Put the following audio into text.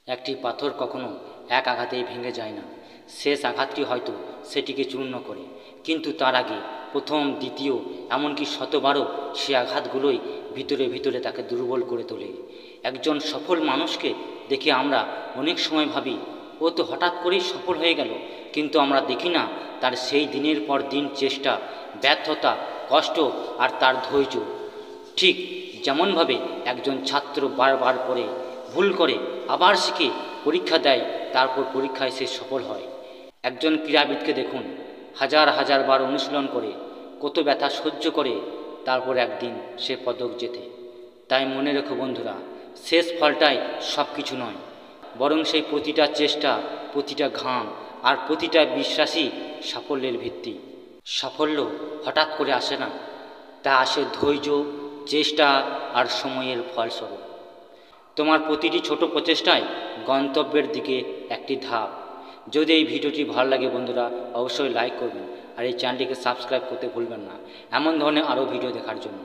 একটি পাথর কখনো এক আঘাতেই ভেঙে যায় না। শেষ আঘাতটি হয়তো সেটিকে চূর্ণ করে, কিন্তু তার আগে প্রথম, দ্বিতীয়, এমনকি শতবারও সে আঘাতগুলোই ভিতরে ভিতরে তাকে দুর্বল করে তোলে। একজন সফল মানুষকে দেখে আমরা অনেক সময় ভাবি, ও তো হঠাৎ করেই সফল হয়ে গেল, কিন্তু আমরা দেখি না তার সেই দিনের পর দিন চেষ্টা, ব্যর্থতা, কষ্ট আর তার ধৈর্য। ঠিক যেমনভাবে একজন ছাত্র বারবার পড়ে, ভুল করে, আবার শিখে, পরীক্ষা দেয়, তারপর পরীক্ষায় সে সফল হয়। একজন ক্রীড়াবিদকে দেখুন, হাজার হাজার বার অনুশীলন করে, কত ব্যথা সহ্য করে, তারপর একদিন সে পদক জেতে। তাই মনে রেখো বন্ধুরা, শেষ ফলটাই সব কিছু নয়, বরং সেই প্রতিটা চেষ্টা, প্রতিটা ঘাম আর প্রতিটা বিশ্বাসই সাফল্যের ভিত্তি। সাফল্য হঠাৎ করে আসে না, তা আসে ধৈর্য, চেষ্টা আর সময়ের ফলস্বরূপ। তোমার প্রতিটি ছোট প্রচেষ্টায় গন্তব্যের দিকে একটি ধাপ। যদি এই ভিডিওটি ভালো লাগে বন্ধুরা, অবশ্যই লাইক করবেন আর এই চ্যানেলটিকে সাবস্ক্রাইব করতে ভুলবেন না এমন ধরনের আরও ভিডিও দেখার জন্য।